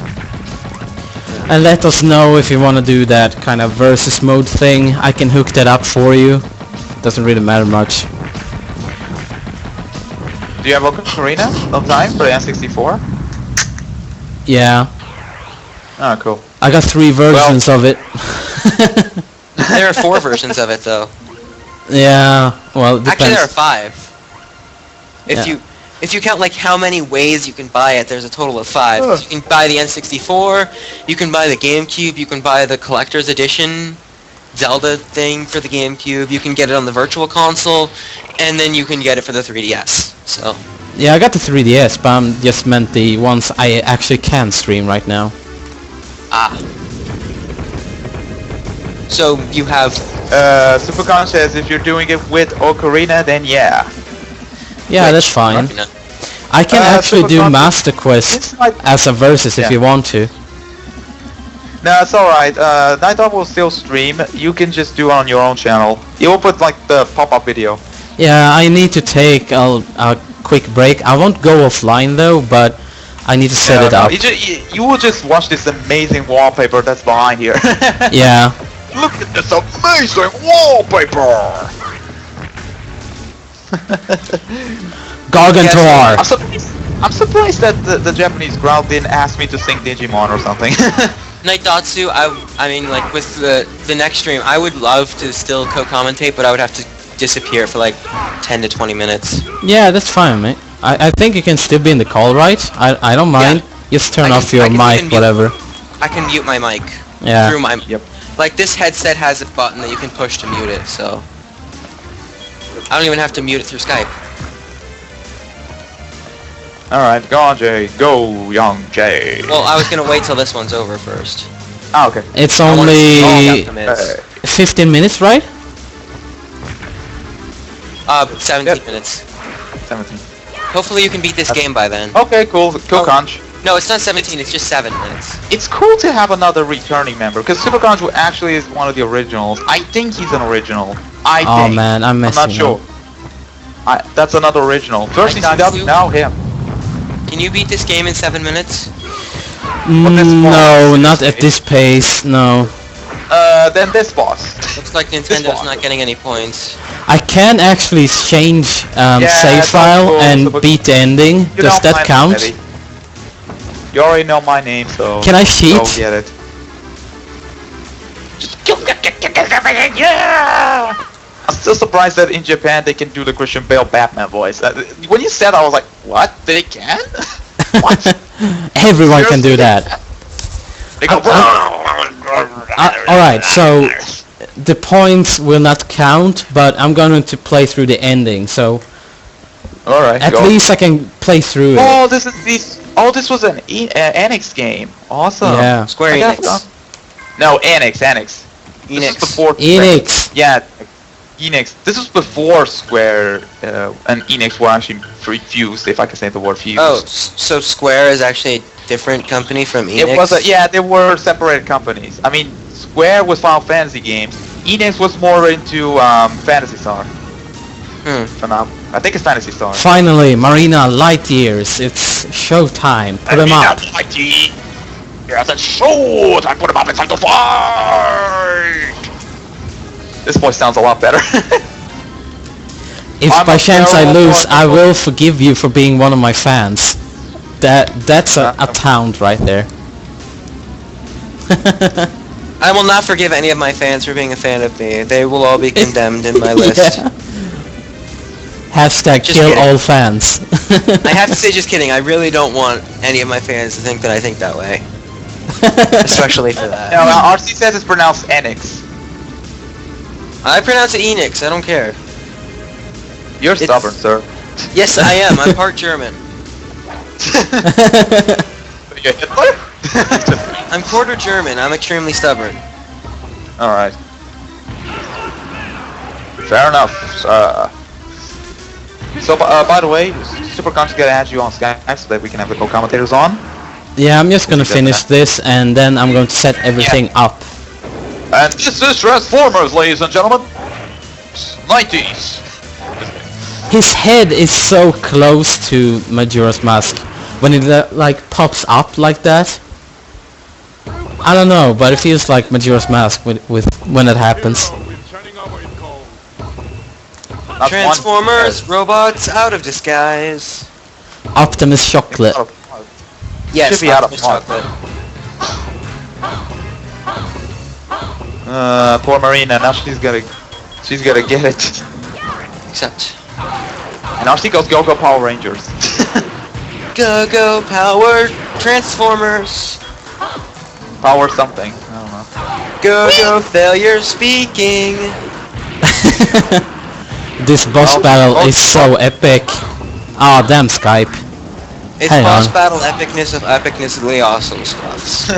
And let us know if you want to do that kind of versus mode thing. I can hook that up for you. Doesn't really matter much. Do you have Ocarina of Time for the N64? Yeah. Oh, cool. I got 3 versions of it. There are 4 versions of it, though. Yeah, well, it depends. Actually, there are 5. If you count like how many ways you can buy it, there's a total of 5. Ugh. You can buy the N64, you can buy the GameCube, you can buy the collector's edition Zelda thing for the GameCube, you can get it on the Virtual Console, and then you can get it for the 3DS. So. Yeah, I got the 3DS, but I just meant the ones I actually can stream right now. Ah. So you have. Supercon says if you're doing it with Ocarina, then yeah. Yeah, that's fine. I can actually do Master Quest as a versus if you want to. No, it's alright. Nightdawn will still stream. You can just do it on your own channel. It will put like the pop-up video. Yeah, I need to take a quick break. I won't go offline though, but I need to set it up. You will just watch this amazing wallpaper that's behind here. Yeah. Look at this amazing wallpaper! Gargantuar! I'm surprised that the Japanese crowd didn't ask me to sing Digimon or something. Nightdatsu, I mean, like, with the next stream, I would love to still co-commentate, but I would have to disappear for, like, 10 to 20 minutes. Yeah, that's fine, mate. I think you can still be in the call, right? I don't mind. Yeah. Just turn off your mic, whatever. I can mute my mic. Yeah. Through my... Yep. Like, this headset has a button that you can push to mute it, so... I don't even have to mute it through Skype. Alright, go on, Jay. Go, young Jay. Well, I was gonna wait till this one's over first. Oh, okay. It's only 15 minutes, right? 17 minutes. 17. Hopefully you can beat this game by then. Okay, cool. Cool, Conch. No, it's not 17, it's just 7 minutes. It's cool to have another returning member, because Super Conch actually is one of the originals. I think he's an original. Oh man, I'm messing not sure. up. That's another original. First he's Nightdawn, now him. Can you beat this game in 7 minutes? No, not at this pace, no. Then this boss. Looks like Nintendo's not getting any points. I can actually change save that's file cool, and Super beat the ending. You Does know that my count? name, you already know my name, so... Can I cheat? Go get it. Yeah! I'm still surprised that in Japan they can do the Christian Bale Batman voice. When you said, I was like, what? They can? What? Everyone can do that. They go... Alright, so the points will not count, but I'm going to play through the ending, so Alright, at least I can play through it. Oh, this is these Oh, this was an Enix game. Awesome. Yeah. Square I guess, Enix. No, Enix. This was Enix. before Enix. Yeah, Enix. This was before Square and Enix were actually fused, if I can say the word fused. Oh, so Square is actually a different company from Enix? It was they were separated companies. I mean, Square was Final Fantasy games. Enix was more into Fantasy Star. For now, I think it's Fantasy Star. Finally, Marina Light Years. It's showtime. Put them up. Yes, it's showtime. Put them up. It's time to fight. This voice sounds a lot better. If I'm by a chance I terrible lose, I person. will forgive you for being one of my fans. That's a pound right there. I will not forgive any of my fans for being a fan of me. They will all be condemned in my list. Yeah. Hashtag Just kill kidding. all fans. I have to say, just kidding. I really don't want any of my fans to think that I think that way. Especially for that. No, RC says it's pronounced Enix. I pronounce it Enix. I don't care. You're stubborn, sir. Yes, I am. I'm part German. You Hitler? I'm quarter German. I'm extremely stubborn. Alright. Fair enough. So, by the way, Super Con's gonna add you on Skype so that we can have the co-commentators on. Yeah, I'm just gonna finish this and then I'm going to set everything up. And this is Transformers, ladies and gentlemen. 90s. His head is so close to Majora's Mask when it like pops up like that. I don't know, but it feels like Majora's Mask with when it happens. Not Transformers, one. robots, out of disguise. Optimus Chocolate. Yes, Should be out of Optimus mod. Chocolate. Poor Marina. Now she's gonna get it. Except, And now she goes Go-Go Power Rangers. go power Transformers. Power something. I don't know. Go failure speaking. This boss battle is so epic. Ah, damn Skype. It's Hang boss on. battle epicness of epicnessly awesome stuffs.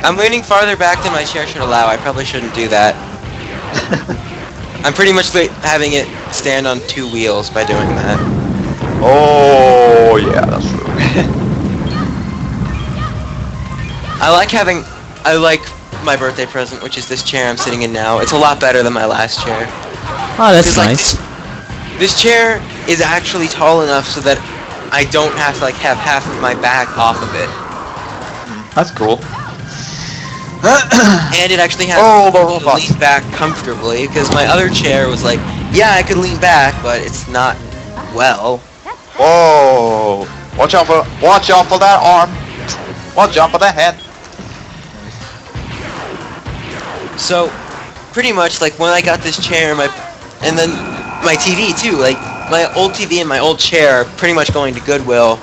I'm leaning farther back than my chair should allow. I probably shouldn't do that. I'm pretty much having it stand on two wheels by doing that. Oh yeah, that's true. I like my birthday present, which is this chair I'm sitting in now. It's a lot better than my last chair. Oh, that's 'Cause, like, nice. This chair is actually tall enough so that I don't have to like have half of my back off of it. That's cool. And it actually has Oh, the to robots. lean back comfortably, because my other chair was like, yeah, I could lean back, but it's not well. Whoa! Watch out for that arm. Watch out for that head. So, pretty much, like, when I got this chair, and then my TV, too, like, my old TV and my old chair are pretty much going to Goodwill.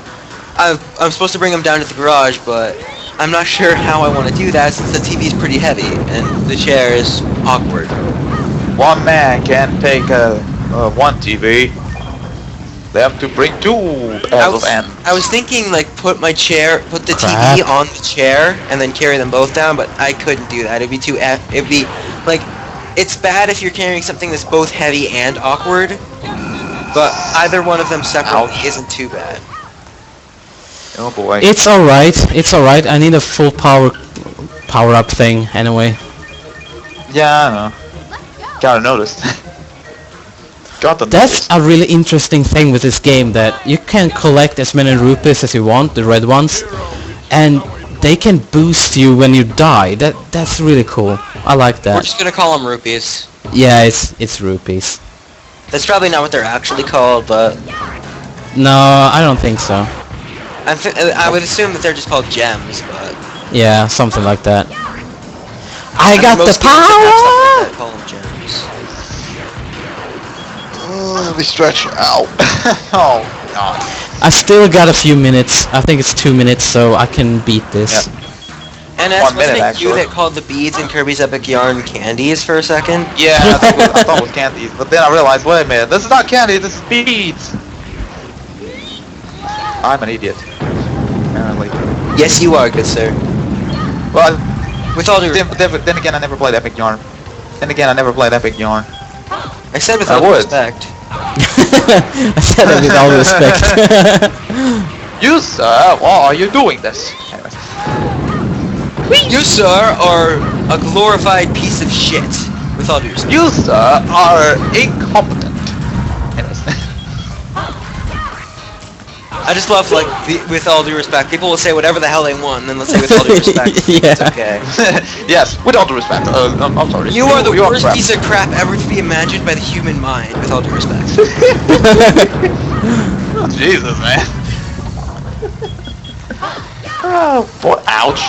I'm supposed to bring them down to the garage, but I'm not sure how I want to do that since the TV is pretty heavy, and the chair is awkward. One man can't take one TV. They have to bring two as of ends. I was thinking, like, put the Crap. TV on the chair and then carry them both down, but I couldn't do that. It'd be, like, it's bad if you're carrying something that's both heavy and awkward, but either one of them separately isn't too bad. Oh boy. It's alright. It's alright. I need a full power up thing anyway. Yeah, I know. Gotta notice. Got the That's a really interesting thing with this game, that you can collect as many rupees as you want, the red ones, and they can boost you when you die. That's really cool. I like We're that. just gonna call them rupees. Yeah, it's rupees. That's probably not what they're actually called, but No, I don't think so. I would assume that they're just called gems, but... Yeah, something like that. I got the most games that have stuff like power! that call them gems. Let me stretch out. Oh god. I still got a few minutes. I think it's 2 minutes, so I can beat this. And 1 wasn't minute, it you actually. that called the beads in Kirby's Epic Yarn candies for a second? Yeah, I thought it was candies, but then I realized, wait a minute, this is not candy, this is beads. I'm an idiot. Apparently. Yes, you are, good sir. Well, With all due then again, I never played Epic Yarn. Then again, I never played Epic Yarn. I said with I all due would. respect. I said it with all respect. You, sir, why are you doing this? Anyways. You, sir, are a glorified piece of shit. With all due respect. You, sir, are incompetent. Anyways. I just love, like, with all due respect. People will say whatever the hell they want, and then they'll say with all due respect. Yeah. It's okay. Yes, with all due respect. I'm sorry. You are the worst crap. piece of crap ever to be imagined by the human mind, with all due respect. Oh, Jesus, man. Oh, boy. Ouch.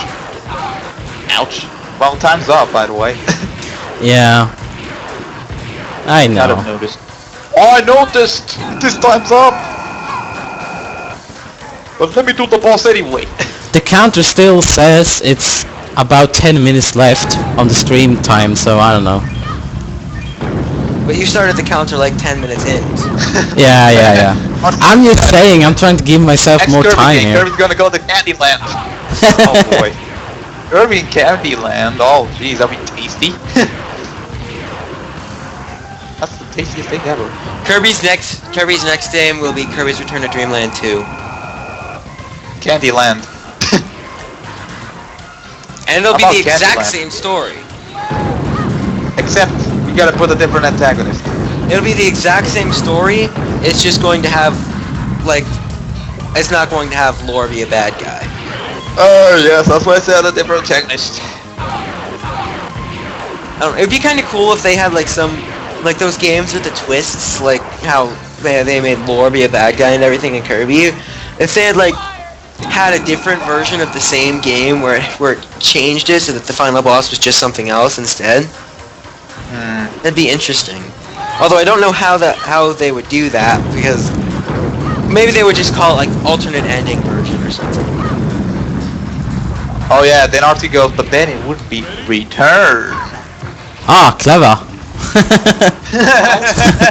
Ouch. Well, time's up, by the way. Yeah. I I'd have know. noticed. Oh, I noticed! This time's up! But let me do the boss anyway. The counter still says it's about 10 minutes left on the stream time, so I don't know. But you started the counter like 10 minutes in. Yeah. I'm just saying, I'm trying to give myself more Kirby time game. here. Kirby's gonna go to Candyland. Oh boy. Kirby in Candyland. Oh jeez, that'd be tasty. That's the tastiest thing ever. Kirby's next game will be Kirby's Return to Dreamland 2. Candyland. And it'll be How the about exact Candyland? same story. Except we gotta put a different antagonist. It'll be the exact same story, it's just going to have, like, it's not going to have Lore be a bad guy. Oh yes, that's why I said a different antagonist. I don't know, it'd be kind of cool if they had, like, some, like, those games with the twists, like, how they made Lore be a bad guy and everything in Kirby. If they had, like, had a different version of the same game where it changed it so that the final boss was just something else instead. That'd be interesting. Although I don't know how they would do that, because maybe they would just call it like alternate ending version or something. Oh yeah, then RT goes, but then it would be Return. Ah, clever.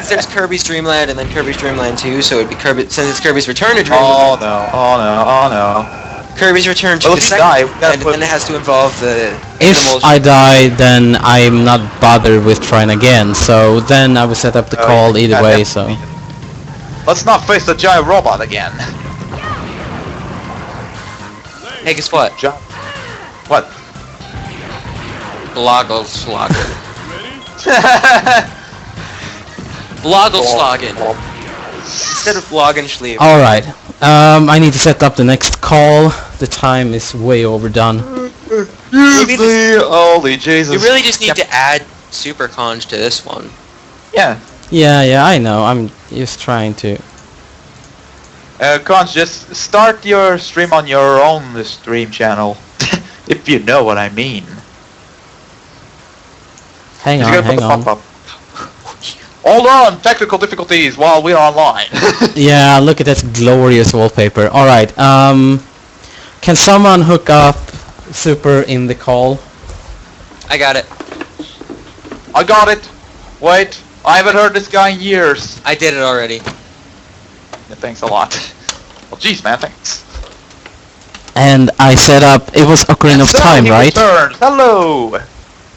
There's Kirby's Dreamland and then Kirby's Dreamland 2, so it'd be since it's Kirby's Return to Dreamland. Oh no. Kirby's Return to Well, the if you second, die, we gotta and put- then it has to involve the If animals. I die, then I'm not bothered with trying again, so then I will set up the call either yeah, way, definitely. so... Let's not face the giant robot again. Hey, guess what? What? Bloggleslagen. Bloggleslagen. Instead of Blogenschlieb. Alright, I need to set up the next call. The time is way overdone. Holy Jesus. You really just need to add Super Conj to this one. Yeah. Yeah, I know, I'm just trying to... Cons, just start your stream on your own stream channel. If you know what I mean. Hang You on, gotta put hang the on. pop-up. Hold on, technical difficulties while we're online. Yeah, look at that glorious wallpaper. Alright, can someone hook up Super in the call? I got it. I got it. Wait, I haven't heard this guy in years. I did it already. Yeah, thanks a lot. Well, jeez, man, thanks. And I set up, it was Ocarina of So Time, he right? returns. Hello.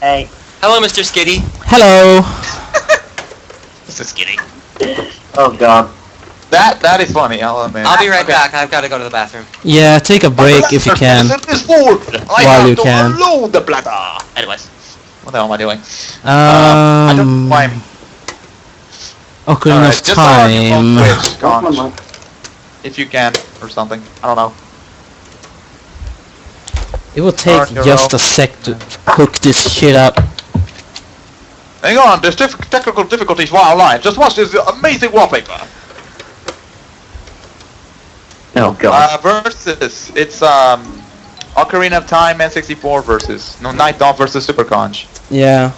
Hey. Hello, Mr. Skitty. Hello! This is kidding. Oh god. That is funny, I'll admit. I'll be right Okay. back. I've got to go to the bathroom. Yeah, take a break if you can. This board. I While have you to can. unload the bladder. Anyways, what the hell am I doing? I don't know why I'm... Ocarina Alright, of just start your own Time. Twitch, Conch, if you can, or something. I don't know. It will take Start your just own. a sec to hook this shit up. Hang on, there's technical difficulties while online. Just watch this amazing wallpaper. Oh god. Versus, it's Ocarina of Time N64 versus Nightdawn versus Super Conch. Yeah.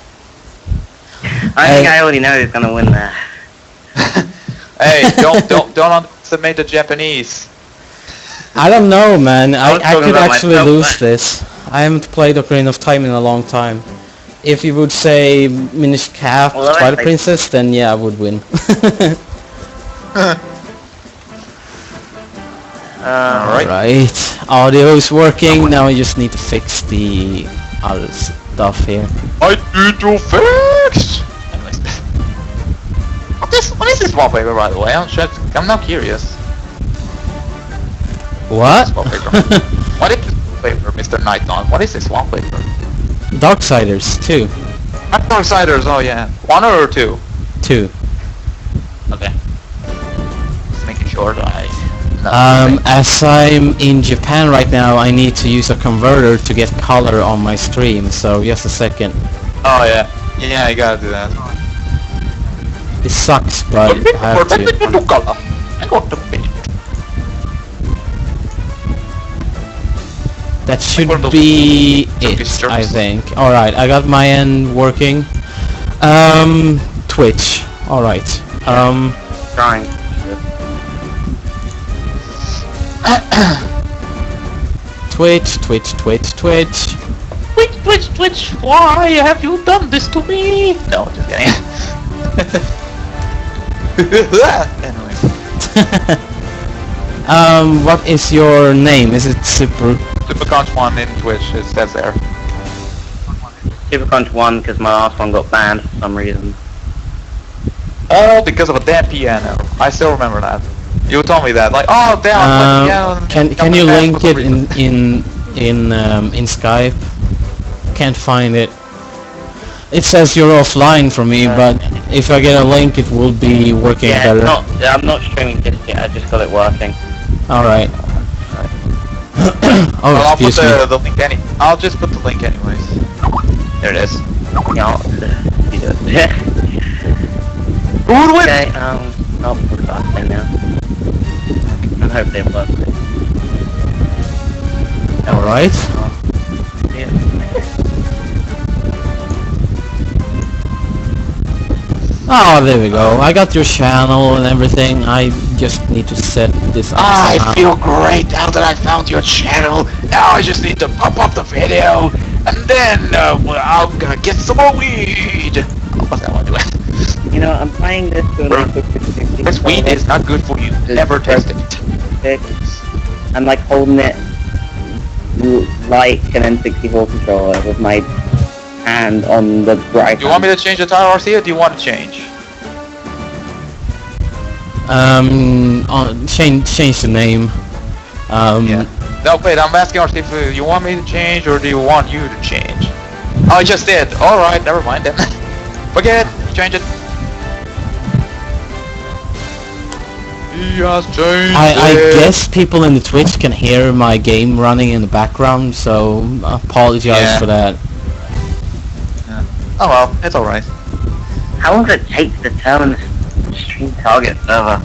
I think I already know who's gonna win that. Hey, don't underestimate the Japanese. I don't know, man. I was talking could about actually myself, lose man. this. I haven't played Ocarina of Time in a long time. If you would say Minish Cap, Well, I Twilight think- Princess, then yeah, I would win. Alright. Right. Audio is working. Now I just need to fix the other stuff here. I need to fix! Anyways. What is this wallpaper, by the way? I'm not curious. What? This wallpaper. What is this wallpaper, Mr. Nightdawn? What is this wallpaper? Darksiders 2. Darksiders, oh yeah. 1 or 2? 2. Okay. Just making sure that I... As I'm in Japan right now, I need to use a converter to get color on my stream, so just a second. Oh yeah. Yeah, I gotta do that. It sucks, but I have to. I got to finish. That should Like one of those be Turkish it, I jerks. think. Alright, I got my end working. Twitch. Alright. Trying. Twitch. Twitch, why have you done this to me? No, just kidding. Anyways. What is your name? Is it Super? Superconch1 in Twitch, it says there. Superconch 1 because my last one got banned for some reason. All because of a damn piano. I still remember that. You told me that, like, oh damn, the piano. Can you link it in Skype? Can't find it. It says you're offline for me, but if I get a link, it will be working Yeah, better. I'm not streaming just yet. I just got it working. All right. Oh, Well, I'll put excuse me. the link I'll just put the link anyways. There it is. Yeah, you do it. Who would win? Okay, I'll put that thing now. I hope they work. All right. Yeah. Oh, there we go. I got your channel and everything. I just need to set this up. I somehow. feel great now that I found your channel. Now I just need to pump up the video, and then well, I'm gonna get some more weed. Oh, what's that one doing? You know, I'm playing this to Bro, This weed is not good for you. Never test it. I'm like holding it like an N64 controller with my hand on the right. Do you want me to change the title, RC, or do you want to change? Change the name. Yeah. No, wait, I'm asking RC if you want me to change, or do you want you to change? Oh, I just did. Alright, never mind then. Forget it. Change it. He has changed I it. guess people in the Twitch can hear my game running in the background, so apologize Yeah. for that. Oh well, it's alright. How long does it take to turn the stream target server?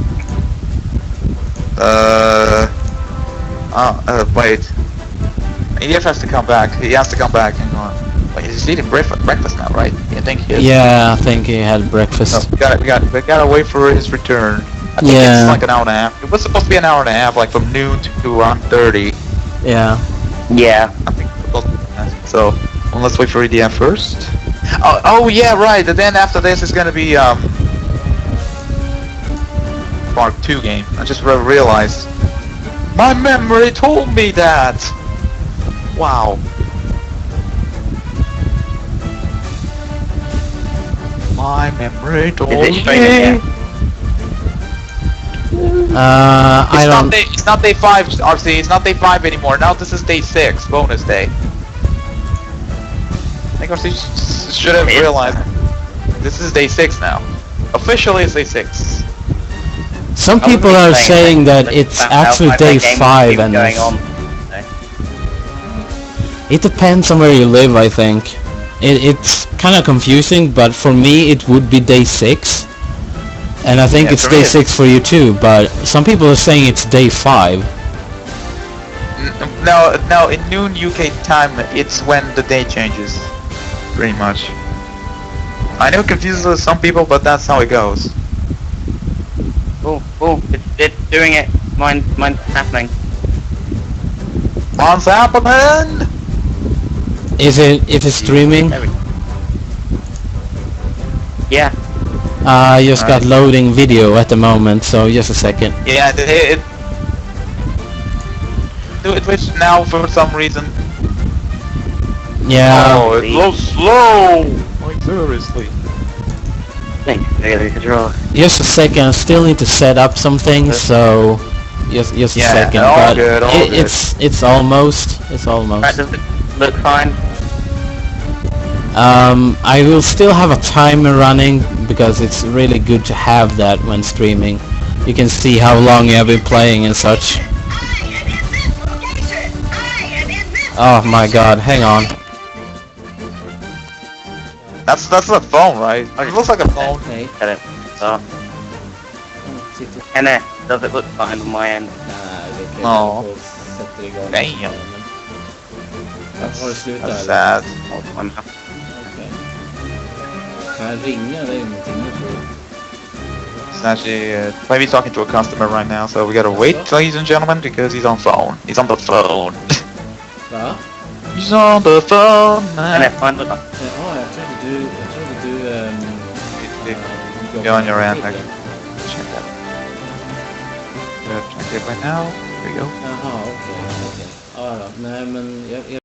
Wait. EDF has to come back. He has to come back. Hang on. Wait, he's eating breakfast now, right? You think he is? Yeah, I think he had No, breakfast. we gotta wait for his return. I think Yeah. it's like an hour and a half. It was supposed to be an hour and a half, like from noon to 1:30. Yeah. Yeah. I think it's supposed to be that. So, well, let's wait for EDF first. Oh yeah, right. And then after this is gonna be Mark 2 game. I just realized. My memory told me that. Wow. My memory told Is it me. straight in I don't. It's not day 5, RC. It's not day 5 anymore. Now this is day 6, bonus day. I think RC should have realized. This is day 6 now. Officially, it's day 6. Some I was people really are saying that that it's how actually 5 day Day Gamers 5, keep and going on. it depends on where you live. I think it's kind of confusing, but for me it would be day 6, and I think Yeah, it's for day me 6 for you too. But some people are saying it's day 5. No, in noon UK time, it's when the day changes. Pretty much. I know it confuses some people, but that's how it goes. Oh, it's doing it. Mine's happening. What's happening? If it's streaming, There we go. Yeah. I just got loading video at the moment, so just a second. Yeah, do it Twitch now for some reason. Yeah. Oh, it's so slow! Like seriously. Thanks for the control. Just a second. I still need to set up some things. So, just a Yeah, second. all But good, all good. it's almost. It's Right, almost. does it look fine? I will still have a timer running because it's really good to have that when streaming. You can see how long you have been playing and such. Oh my god, hang on. That's a phone, right? It looks like a phone. Okay. Get it. So, and does it look fine on my end? Ja. Sätter igång. Damn. Har du slutat That's eller? sad. Oh, I'm Okej. Kan jag ringa dig om någonting nu tror du? It's actually, maybe talking to a customer right now, so we gotta wait, ladies and gentlemen, because he's on phone. He's on the phone. Va? He's on the phone, And man. it fine look. Ja, jag trodde du... Go on your end, I can check that. Check it right now. Here we go. Jaha, okej. Ja, då. Nej, men jag